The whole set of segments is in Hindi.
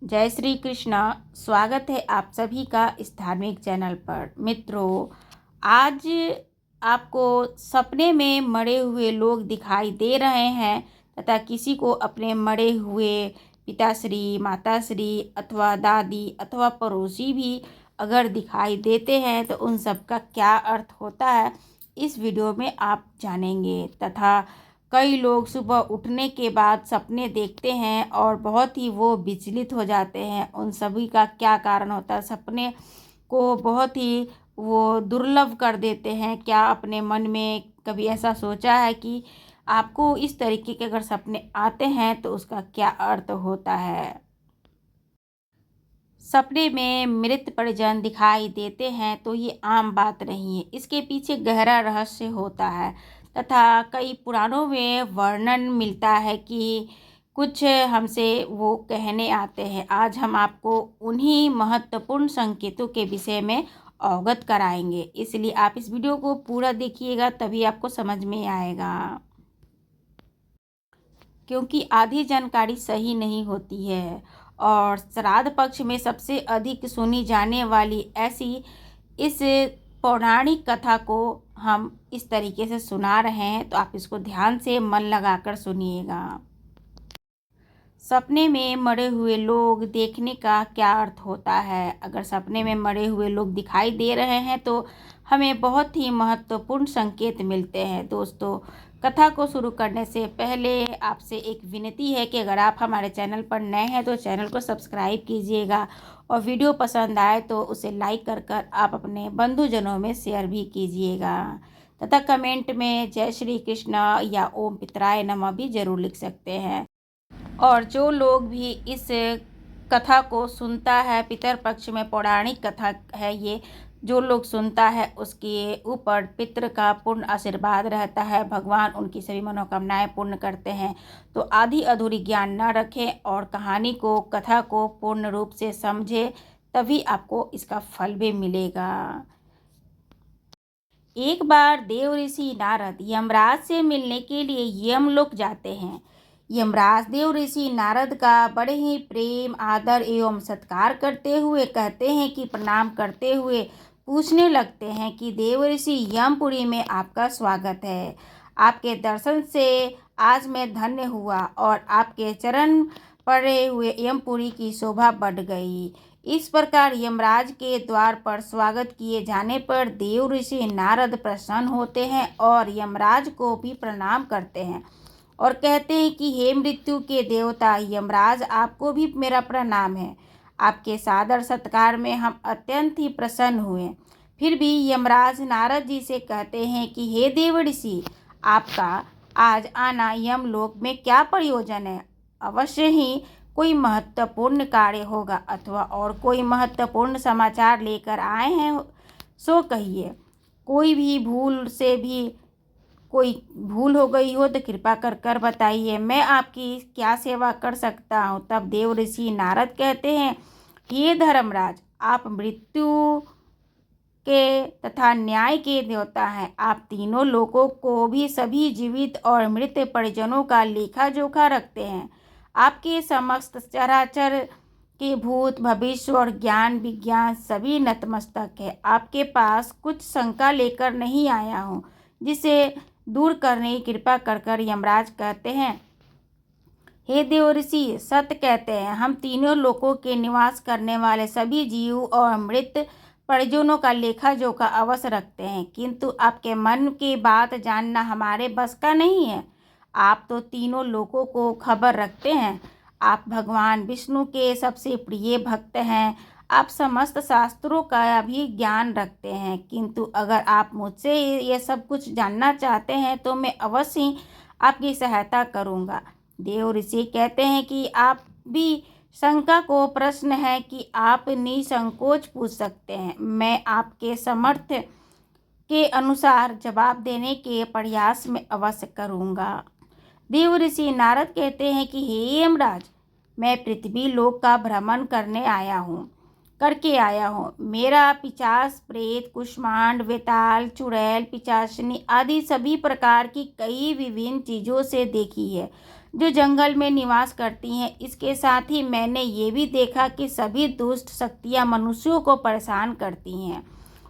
जय श्री कृष्ण। स्वागत है आप सभी का इस धार्मिक चैनल पर। मित्रों, आज आपको सपने में मरे हुए लोग दिखाई दे रहे हैं तथा किसी को अपने मरे हुए पिताश्री, माताश्री अथवा दादी अथवा पड़ोसी भी अगर दिखाई देते हैं तो उन सब का क्या अर्थ होता है इस वीडियो में आप जानेंगे। तथा कई लोग सुबह उठने के बाद सपने देखते हैं और बहुत ही वो विचलित हो जाते हैं। उन सभी का क्या कारण होता है? सपने को बहुत ही वो दुर्लभ कर देते हैं। क्या अपने मन में कभी ऐसा सोचा है कि आपको इस तरीके के अगर सपने आते हैं तो उसका क्या अर्थ होता है? सपने में मृत परिजन दिखाई देते हैं तो ये आम बात नहीं है, इसके पीछे गहरा रहस्य होता है। तथा कई पुराणों में वर्णन मिलता है कि कुछ हमसे वो कहने आते हैं। आज हम आपको उन्हीं महत्वपूर्ण संकेतों के विषय में अवगत कराएंगे, इसलिए आप इस वीडियो को पूरा देखिएगा, तभी आपको समझ में आएगा। क्योंकि आधी जानकारी सही नहीं होती है। और श्राद्ध पक्ष में सबसे अधिक सुनी जाने वाली ऐसी इस पौराणिक कथा को हम इस तरीके से सुना रहे हैं, तो आप इसको ध्यान से मन लगाकर सुनिएगा। सपने में मरे हुए लोग देखने का क्या अर्थ होता है? अगर सपने में मरे हुए लोग दिखाई दे रहे हैं तो हमें बहुत ही महत्वपूर्ण संकेत मिलते हैं। दोस्तों, कथा को शुरू करने से पहले आपसे एक विनती है कि अगर आप हमारे चैनल पर नए हैं तो चैनल को सब्सक्राइब कीजिएगा और वीडियो पसंद आए तो उसे लाइक कर आप अपने बंधुजनों में शेयर भी कीजिएगा। तथा कमेंट में जय श्री कृष्ण या ओम पितराय नमः भी ज़रूर लिख सकते हैं। और जो लोग भी इस कथा को सुनता है, पितर पक्ष में पौराणिक कथा है ये, जो लोग सुनता है उसके ऊपर पितृ का पूर्ण आशीर्वाद रहता है। भगवान उनकी सभी मनोकामनाएं पूर्ण करते हैं। तो आधी अधूरी ज्ञान न रखें और कहानी को, कथा को पूर्ण रूप से समझें, तभी आपको इसका फल भी मिलेगा। एक बार देव ऋषि नारद यमराज से मिलने के लिए यमलोक जाते हैं। यमराज देव ऋषि नारद का बड़े ही प्रेम, आदर एवं सत्कार करते हुए कहते हैं कि प्रणाम करते हुए पूछने लगते हैं कि देव ऋषि, यमपुरी में आपका स्वागत है। आपके दर्शन से आज मैं धन्य हुआ और आपके चरण पड़े हुए यमपुरी की शोभा बढ़ गई। इस प्रकार यमराज के द्वार पर स्वागत किए जाने पर देव ऋषि नारद प्रसन्न होते हैं और यमराज को भी प्रणाम करते हैं और कहते हैं कि हे मृत्यु के देवता यमराज, आपको भी मेरा प्रणाम है। आपके सादर सत्कार में हम अत्यंत ही प्रसन्न हुए। फिर भी यमराज नारद जी से कहते हैं कि हे देव ऋषि, आपका आज आना यमलोक में क्या प्रयोजन है? अवश्य ही कोई महत्वपूर्ण कार्य होगा अथवा और कोई महत्वपूर्ण समाचार लेकर आए हैं, सो कहिए। कोई भी भूल से भी कोई भूल हो गई हो तो कृपा कर कर बताइए, मैं आपकी क्या सेवा कर सकता हूँ। तब देव ऋषि नारद कहते हैं, हे धर्मराज, आप मृत्यु के तथा न्याय के देवता हैं। आप तीनों लोगों को भी, सभी जीवित और मृत परिजनों का लेखा जोखा रखते हैं। आपके समस्त चराचर के भूत, भविष्य और ज्ञान विज्ञान सभी नतमस्तक है। आपके पास कुछ शंका लेकर नहीं आया हूँ, जिसे दूर करने की कृपा कर कर यमराज कहते हैं, हे देव ऋषि, सत्य कहते हैं, हम तीनों लोकों के निवास करने वाले सभी जीव और मृत परिजनों का लेखा जोखा अवश्य रखते हैं, किंतु आपके मन की बात जानना हमारे बस का नहीं है। आप तो तीनों लोकों को खबर रखते हैं। आप भगवान विष्णु के सबसे प्रिय भक्त हैं। आप समस्त शास्त्रों का भी ज्ञान रखते हैं, किंतु अगर आप मुझसे ये सब कुछ जानना चाहते हैं तो मैं अवश्य ही आपकी सहायता करूँगा। देव ऋषि कहते हैं कि आप भी शंका को प्रश्न है कि आप निसंकोच पूछ सकते हैं। मैं आपके सामर्थ्य के अनुसार जवाब देने के प्रयास में अवश्य करूँगा। देव ऋषि नारद कहते हैं कि हे यमराज, मैं पृथ्वी लोक का भ्रमण करके आया हूँ। मेरा पिशाच, प्रेत, कुष्मांड, वेताल, चुड़ैल, पिशाचनी आदि सभी प्रकार की कई विभिन्न चीज़ों से देखी है। जो जंगल में निवास करती हैं। इसके साथ ही मैंने ये भी देखा कि सभी दुष्ट शक्तियाँ मनुष्यों को परेशान करती हैं,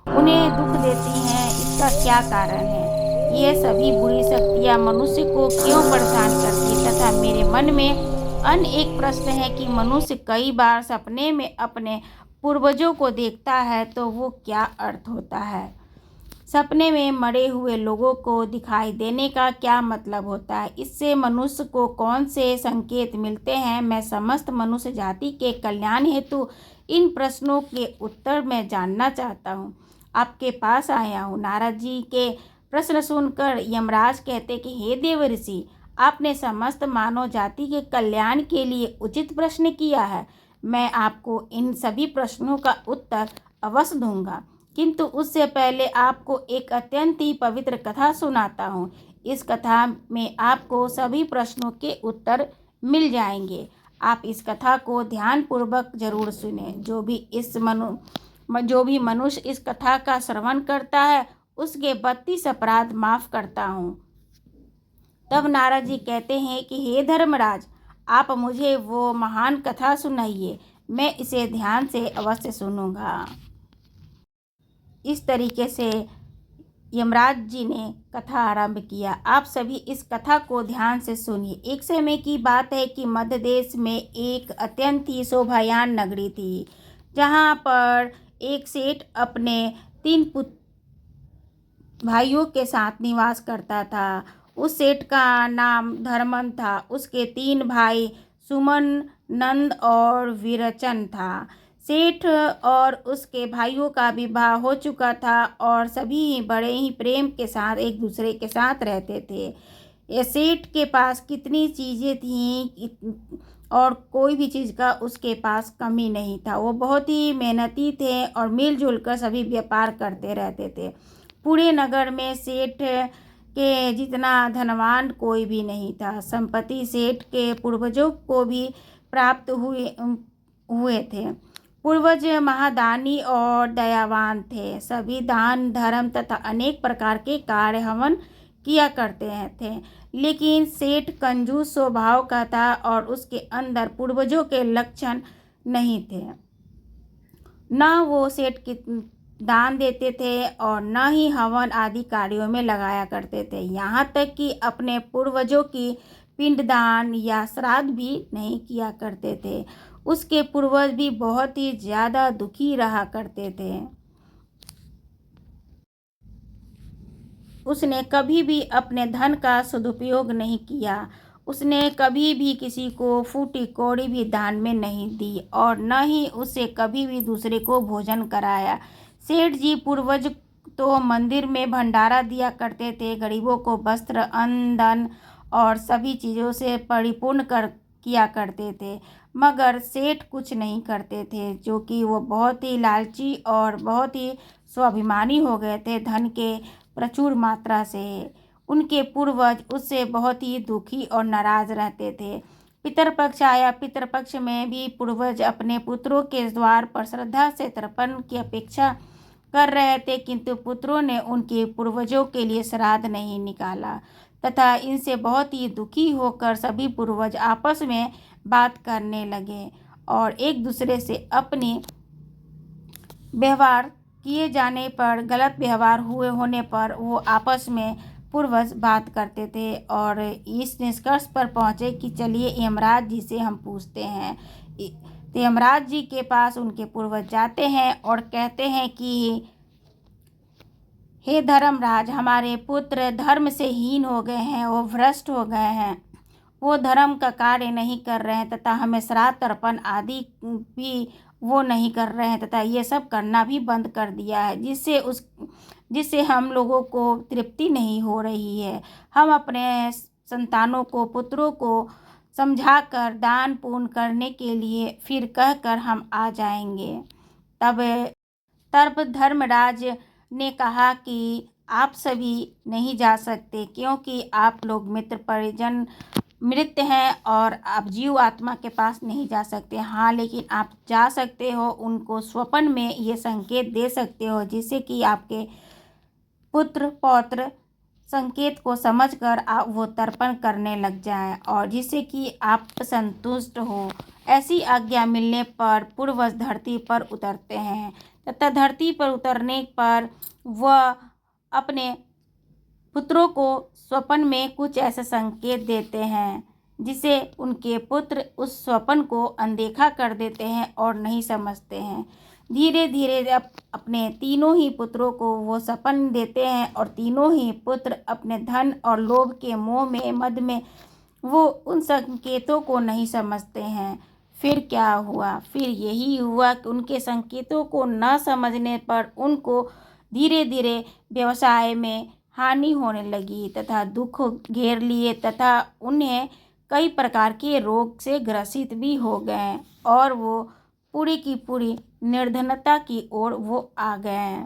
उन्हें दुख देती हैं। इसका क्या कारण है? ये सभी बुरी शक्तियाँ मनुष्य को क्यों परेशान करती तथा मेरे मन में अन्य एक प्रश्न है कि मनुष्य कई बार सपने में अपने पूर्वजों को देखता है तो वो क्या अर्थ होता है? सपने में मरे हुए लोगों को दिखाई देने का क्या मतलब होता है? इससे मनुष्य को कौन से संकेत मिलते हैं? मैं समस्त मनुष्य जाति के कल्याण हेतु इन प्रश्नों के उत्तर मैं जानना चाहता हूँ। आपके पास आया हूँ। नारद जी के प्रश्न सुनकर यमराज कहते कि हे देव ऋषि, आपने समस्त मानव जाति के कल्याण के लिए उचित प्रश्न किया है। मैं आपको इन सभी प्रश्नों का उत्तर अवश्य दूंगा, किंतु उससे पहले आपको एक अत्यंत ही पवित्र कथा सुनाता हूँ। इस कथा में आपको सभी प्रश्नों के उत्तर मिल जाएंगे। आप इस कथा को ध्यानपूर्वक जरूर सुने। जो भी मनुष्य इस कथा का श्रवण करता है उसके 32 अपराध माफ करता हूँ। तब नारद जी कहते हैं कि हे धर्मराज, आप मुझे वो महान कथा सुनाइए, मैं इसे ध्यान से अवश्य सुनूंगा। इस तरीके से यमराज जी ने कथा आरंभ किया। आप सभी इस कथा को ध्यान से सुनिए। एक समय की बात है कि मध्य देश में एक अत्यंत ही शोभायान नगरी थी, जहाँ पर एक सेठ अपने 3 भाइयों के साथ निवास करता था। उस सेठ का नाम धर्मन था। उसके 3 भाई सुमन, नंद और विरचन था। सेठ और उसके भाइयों का विवाह हो चुका था और सभी बड़े ही प्रेम के साथ एक दूसरे के साथ रहते थे। ये सेठ के पास कितनी चीज़ें थीं और कोई भी चीज़ का उसके पास कमी नहीं था। वो बहुत ही मेहनती थे और मिलजुल कर सभी व्यापार करते रहते थे। पूरे नगर में सेठ के जितना धनवान कोई भी नहीं था। संपत्ति सेठ के पूर्वजों को भी प्राप्त हुए थे। पूर्वज महादानी और दयावान थे। सभी दान, धर्म तथा अनेक प्रकार के कार्य हवन किया करते थे। लेकिन सेठ कंजूस स्वभाव का था और उसके अंदर पूर्वजों के लक्षण नहीं थे। न वो सेठ की दान देते थे और न ही हवन आदि कार्यों में लगाया करते थे। यहाँ तक कि अपने पूर्वजों की पिंडदान या श्राद्ध भी नहीं किया करते थे। उसके पूर्वज भी बहुत ही ज़्यादा दुखी रहा करते थे। उसने कभी भी अपने धन का सदुपयोग नहीं किया। उसने कभी भी किसी को फूटी कौड़ी भी दान में नहीं दी और न ही उसे कभी भी दूसरे को भोजन कराया। सेठ जी पूर्वज तो मंदिर में भंडारा दिया करते थे, गरीबों को वस्त्र, अन्न, धन और सभी चीज़ों से परिपूर्ण किया करते थे, मगर सेठ कुछ नहीं करते थे, जो कि वो बहुत ही लालची और बहुत ही स्वाभिमानी हो गए थे धन के प्रचुर मात्रा से। उनके पूर्वज उससे बहुत ही दुखी और नाराज रहते थे। पितरपक्ष आया। पितरपक्ष में भी पूर्वज अपने पुत्रों के द्वार पर श्रद्धा से तर्पण की अपेक्षा कर रहे थे, किंतु पुत्रों ने उनके पूर्वजों के लिए श्राद्ध नहीं निकाला तथा इनसे बहुत ही दुखी होकर सभी पूर्वज आपस में बात करने लगे और एक दूसरे से अपने व्यवहार किए जाने पर, गलत व्यवहार होने पर वो आपस में पूर्वज बात करते थे और इस निष्कर्ष पर पहुँचे कि चलिए यमराज जी से हम पूछते हैं। तो यमराज जी के पास उनके पूर्वज जाते हैं और कहते हैं कि हे धर्मराज, हमारे पुत्र धर्म से हीन हो गए हैं, वो भ्रष्ट हो गए हैं, वो धर्म का कार्य नहीं कर रहे हैं तथा हमें श्राद्ध तर्पण आदि भी वो नहीं कर रहे हैं तथा ये सब करना भी बंद कर दिया है, जिससे हम लोगों को तृप्ति नहीं हो रही है। हम अपने संतानों को, पुत्रों को समझाकर दान पुण्य करने के लिए फिर कहकर हम आ जाएंगे। तब धर्मराज ने कहा कि आप सभी नहीं जा सकते, क्योंकि आप लोग मित्र परिजन मृत हैं और आप जीव आत्मा के पास नहीं जा सकते। हाँ, लेकिन आप जा सकते हो, उनको स्वप्न में ये संकेत दे सकते हो, जिससे कि आपके पुत्र पौत्र संकेत को समझकर आप वो तर्पण करने लग जाएं और जिससे कि आप संतुष्ट हो। ऐसी आज्ञा मिलने पर पूर्वज धरती पर उतरते हैं तथा धरती पर उतरने पर वह अपने पुत्रों को स्वप्न में कुछ ऐसे संकेत देते हैं जिसे उनके पुत्र उस स्वप्न को अनदेखा कर देते हैं और नहीं समझते हैं। धीरे धीरे जब अपने तीनों ही पुत्रों को वो सपन देते हैं और तीनों ही पुत्र अपने धन और लोभ के मोह में मद में वो उन संकेतों को नहीं समझते हैं। फिर क्या हुआ? फिर यही हुआ कि उनके संकेतों को न समझने पर उनको धीरे धीरे व्यवसाय में हानि होने लगी तथा दुख घेर लिए तथा उन्हें कई प्रकार के रोग से ग्रसित भी हो गए और वो पूरी की पूरी निर्धनता की ओर वो आ गए।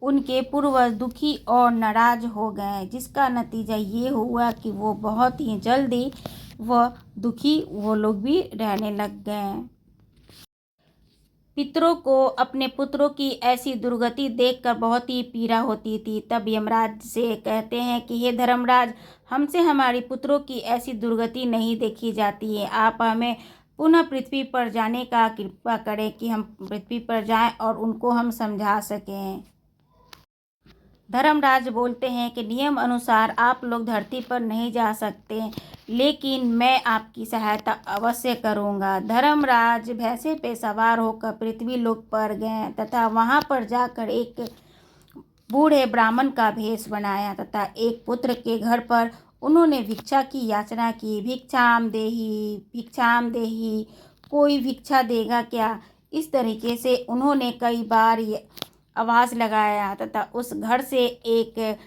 उनके पूर्वज दुखी और नाराज हो गए जिसका नतीजा ये हुआ कि वो बहुत ही जल्दी वह दुखी वो लोग भी रहने लग गए। पितरों को अपने पुत्रों की ऐसी दुर्गति देखकर बहुत ही पीड़ा होती थी। तब यमराज से कहते हैं कि हे धर्मराज, हमसे हमारी पुत्रों की ऐसी दुर्गति नहीं देखी जाती है। आप हमें पुनः पृथ्वी पर जाने का कृपा करें कि हम पृथ्वी पर जाएं और उनको हम समझा सकें। धर्मराज बोलते हैं कि नियम अनुसार आप लोग धरती पर नहीं जा सकते, लेकिन मैं आपकी सहायता अवश्य करूंगा। धर्मराज भैंसे पे सवार होकर पृथ्वी लोक पर गए तथा वहां पर जाकर एक बूढ़े ब्राह्मण का भेष बनाया तथा एक पुत्र के घर पर उन्होंने भिक्षा की याचना की। भिक्षाम देही, कोई भिक्षा देगा क्या? इस तरीके से उन्होंने कई बार आवाज़ लगाया तथा उस घर से एक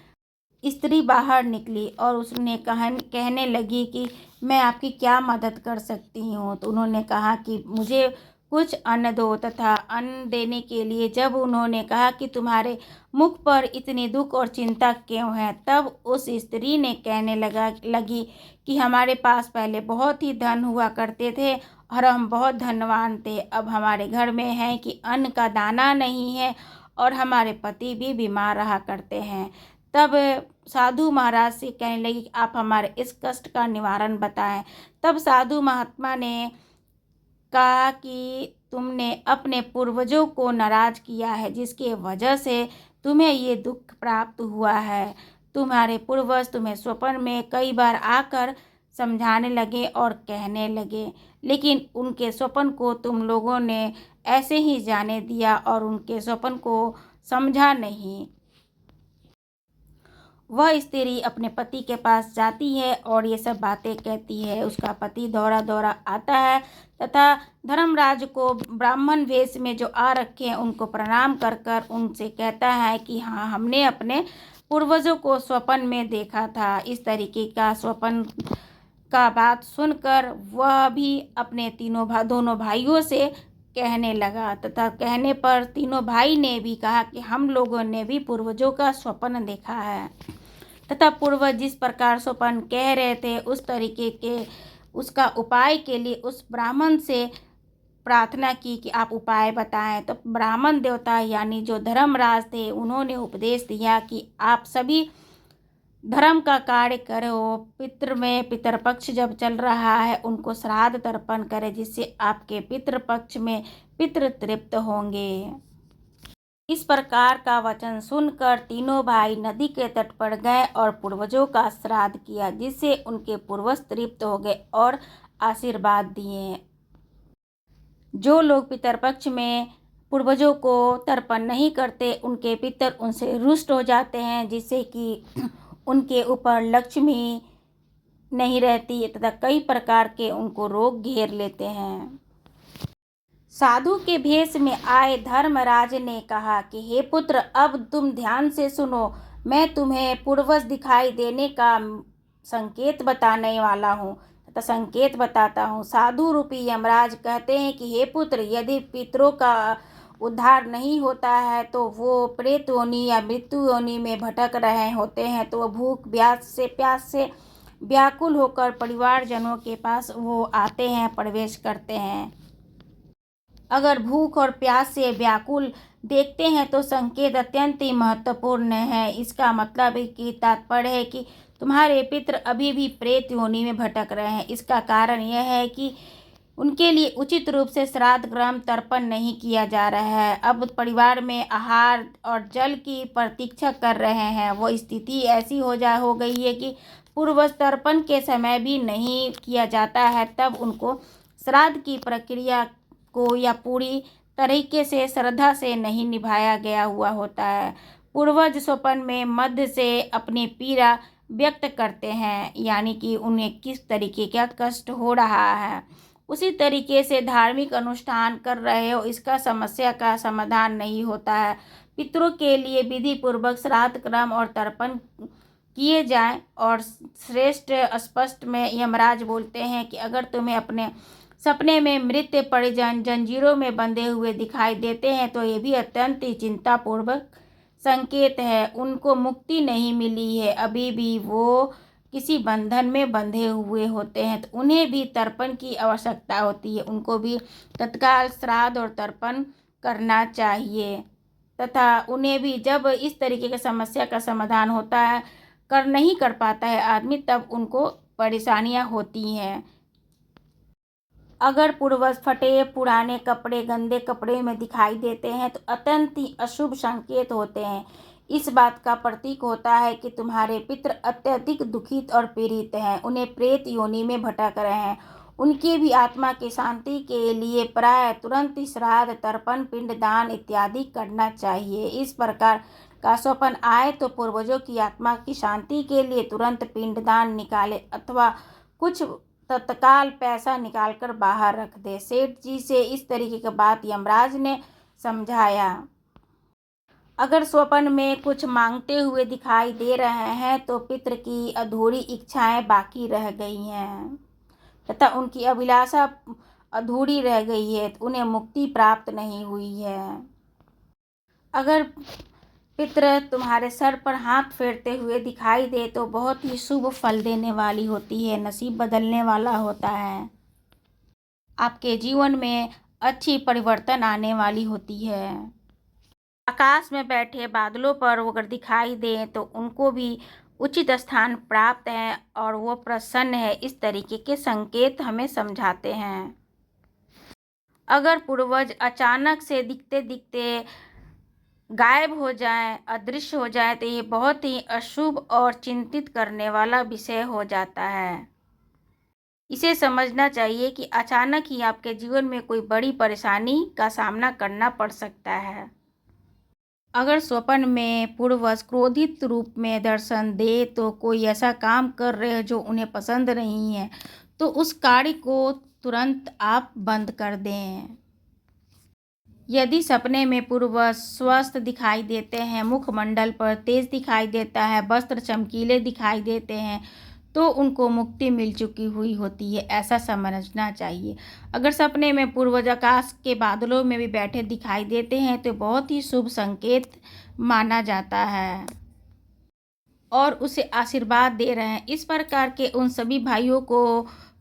स्त्री बाहर निकली और उसने कहने लगी कि मैं आपकी क्या मदद कर सकती हूँ। तो उन्होंने कहा कि मुझे कुछ अन्न दो तथा अन्न देने के लिए जब उन्होंने कहा कि तुम्हारे मुख पर इतनी दुख और चिंता क्यों है, तब उस स्त्री ने कहने लगी कि हमारे पास पहले बहुत ही धन हुआ करते थे और हम बहुत धनवान थे। अब हमारे घर में है कि अन्न का दाना नहीं है और हमारे पति भी बीमार रहा करते हैं। तब साधु महाराज से कहने लगी कि आप हमारे इस कष्ट का निवारण बताएं। तब साधु महात्मा ने कहा कि तुमने अपने पूर्वजों को नाराज किया है जिसके वजह से तुम्हें ये दुख प्राप्त हुआ है। तुम्हारे पूर्वज तुम्हें स्वप्न में कई बार आकर समझाने लगे और कहने लगे, लेकिन उनके स्वप्न को तुम लोगों ने ऐसे ही जाने दिया और उनके स्वप्न को समझा नहीं। वह स्त्री अपने पति के पास जाती है और ये सब बातें कहती है। उसका पति दौड़ा दौड़ा आता है तथा धर्मराज को ब्राह्मण वेश में जो आ रखे हैं उनको प्रणाम कर कर उनसे कहता है कि हाँ, हमने अपने पूर्वजों को स्वप्न में देखा था। इस तरीके का स्वप्न का बात सुनकर वह भी अपने दोनों भाइयों से कहने लगा तथा कहने पर तीनों भाई ने भी कहा कि हम लोगों ने भी पूर्वजों का स्वप्न देखा है तथा पूर्वज जिस प्रकार स्वप्न कह रहे थे उस तरीके के उसका उपाय के लिए उस ब्राह्मण से प्रार्थना की कि आप उपाय बताएं। तो ब्राह्मण देवता यानी जो धर्मराज थे उन्होंने उपदेश दिया कि आप सभी धर्म का कार्य करो। पितृपक्ष जब चल रहा है उनको श्राद्ध तर्पण करें जिससे आपके पितृपक्ष में पितृ तृप्त होंगे। इस प्रकार का वचन सुनकर तीनों भाई नदी के तट पर गए और पूर्वजों का श्राद्ध किया जिससे उनके पूर्वज तृप्त हो गए और आशीर्वाद दिए। जो लोग पितरपक्ष में पूर्वजों को तर्पण नहीं करते उनके पितर उनसे रुष्ट हो जाते हैं जिससे कि उनके ऊपर लक्ष्मी नहीं रहती तथा कई प्रकार के उनको रोग घेर लेते हैं। साधु के भेष में आए धर्मराज ने कहा कि हे पुत्र, अब तुम ध्यान से सुनो, मैं तुम्हें पूर्वज दिखाई देने का संकेत बताने वाला हूँ तथा संकेत बताता हूँ। साधु रूपी यमराज कहते हैं कि हे पुत्र, यदि पितरों का उद्धार नहीं होता है तो वो प्रेत योनि या मृत्यु योनि में भटक रहे होते हैं, तो वो भूख प्यास से व्याकुल होकर परिवारजनों के पास वो आते हैं, प्रवेश करते हैं। अगर भूख और प्यास से व्याकुल देखते हैं तो संकेत अत्यंत ही महत्वपूर्ण है। इसका मतलब है कि तात्पर्य है कि तुम्हारे पितृ अभी भी प्रेत योनि में भटक रहे हैं। इसका कारण यह है कि उनके लिए उचित रूप से श्राद्ध कर्म तर्पण नहीं किया जा रहा है। अब परिवार में आहार और जल की प्रतीक्षा कर रहे हैं। वो स्थिति ऐसी हो गई है कि पूर्व तर्पण के समय भी नहीं किया जाता है। तब उनको श्राद्ध की प्रक्रिया को या पूरी तरीके से श्रद्धा से नहीं निभाया गया हुआ होता है। पूर्वज स्वप्न में मध्य से अपनी पीड़ा व्यक्त करते हैं, यानी कि उन्हें किस तरीके का कष्ट हो रहा है। उसी तरीके से धार्मिक अनुष्ठान कर रहे हो, इसका समस्या का समाधान नहीं होता है। पितरों के लिए विधि पूर्वक श्राद्ध कर्म और तर्पण किए जाएं। और श्रेष्ठ स्पष्ट में यमराज बोलते हैं कि अगर तुम्हें अपने सपने में मृत परिजन जंजीरों में बंधे हुए दिखाई देते हैं तो ये भी अत्यंत ही चिंतापूर्वक संकेत है। उनको मुक्ति नहीं मिली है, अभी भी वो किसी बंधन में बंधे हुए होते हैं, तो उन्हें भी तर्पण की आवश्यकता होती है। उनको भी तत्काल श्राद्ध और तर्पण करना चाहिए तथा उन्हें भी जब इस तरीके की समस्या का समाधान होता है, नहीं कर पाता है आदमी, तब उनको परेशानियां होती हैं। अगर पूर्वज फटे पुराने कपड़े गंदे कपड़े में दिखाई देते हैं तो अत्यंत ही अशुभ संकेत होते हैं। इस बात का प्रतीक होता है कि तुम्हारे पितृ अत्यधिक दुखित और पीड़ित हैं, उन्हें प्रेत योनि में भटक रहे हैं। उनकी भी आत्मा की शांति के लिए प्राय तुरंत ही श्राद्ध तर्पण पिंडदान इत्यादि करना चाहिए। इस प्रकार का स्वप्न आए तो पूर्वजों की आत्मा की शांति के लिए तुरंत पिंडदान निकाले अथवा कुछ तत्काल पैसा निकालकर बाहर रख दे। सेठ जी से इस तरीके की बात यमराज ने समझाया। अगर स्वप्न में कुछ मांगते हुए दिखाई दे रहे हैं तो पितृ की अधूरी इच्छाएं बाकी रह गई हैं तथा उनकी अभिलाषा अधूरी रह गई है, तो उन्हें मुक्ति प्राप्त नहीं हुई है। अगर पितृ तुम्हारे सर पर हाथ फेरते हुए दिखाई दे तो बहुत ही शुभ फल देने वाली होती है, नसीब बदलने वाला होता है, आपके जीवन में अच्छी परिवर्तन आने वाली होती है। आकाश में बैठे बादलों पर अगर दिखाई दें तो उनको भी उचित स्थान प्राप्त है और वो प्रसन्न है, इस तरीके के संकेत हमें समझाते हैं। अगर पूर्वज अचानक से दिखते दिखते गायब हो जाए, अदृश्य हो जाए, तो ये बहुत ही अशुभ और चिंतित करने वाला विषय हो जाता है। इसे समझना चाहिए कि अचानक ही आपके जीवन में कोई बड़ी परेशानी का सामना करना पड़ सकता है। अगर स्वप्न में पूर्वज क्रोधित रूप में दर्शन दे तो कोई ऐसा काम कर रहे हैं जो उन्हें पसंद नहीं है, तो उस कार्य को तुरंत आप बंद कर दें। यदि सपने में पूर्वज स्वस्थ दिखाई देते हैं, मुखमंडल पर तेज दिखाई देता है, वस्त्र चमकीले दिखाई देते हैं, तो उनको मुक्ति मिल चुकी हुई होती है, ऐसा समझना चाहिए। अगर सपने में पूर्वज आकाश के बादलों में भी बैठे दिखाई देते हैं तो बहुत ही शुभ संकेत माना जाता है और उसे आशीर्वाद दे रहे हैं। इस प्रकार के उन सभी भाइयों को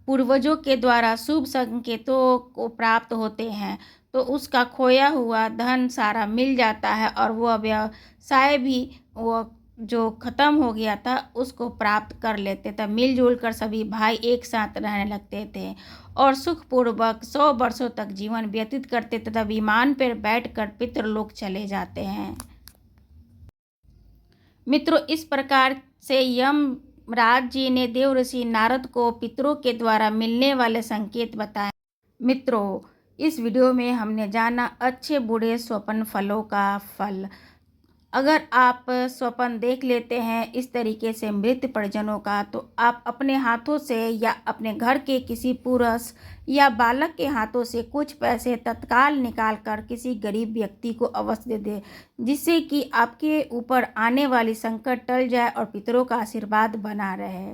पूर्वजों के द्वारा शुभ संकेतों को प्राप्त होते हैं, तो उसका खोया हुआ धन सारा मिल जाता है और वह व्यवसाय भी वो जो ख़त्म हो गया था उसको प्राप्त कर लेते थे। मिलजुल कर सभी भाई एक साथ रहने लगते थे और सुखपूर्वक 100 वर्षों तक जीवन व्यतीत करते थे। तब विमान पर बैठकर पितृलोक चले जाते हैं। मित्रों, इस प्रकार से यमराज जी ने देवर्षि नारद को पितरों के द्वारा मिलने वाले संकेत बताए। मित्रों, इस वीडियो में हमने जाना अच्छे बुरे स्वप्न फलों का फल। अगर आप स्वप्न देख लेते हैं इस तरीके से मृत परिजनों का, तो आप अपने हाथों से या अपने घर के किसी पुरुष या बालक के हाथों से कुछ पैसे तत्काल निकाल कर किसी गरीब व्यक्ति को अवश्य दे दें, जिससे कि आपके ऊपर आने वाली संकट टल जाए और पितरों का आशीर्वाद बना रहे।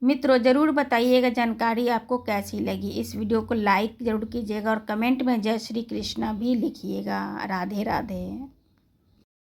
मित्रों, ज़रूर बताइएगा जानकारी आपको कैसी लगी। इस वीडियो को लाइक ज़रूर कीजिएगा और कमेंट में जय श्री कृष्णा भी लिखिएगा। राधे राधे।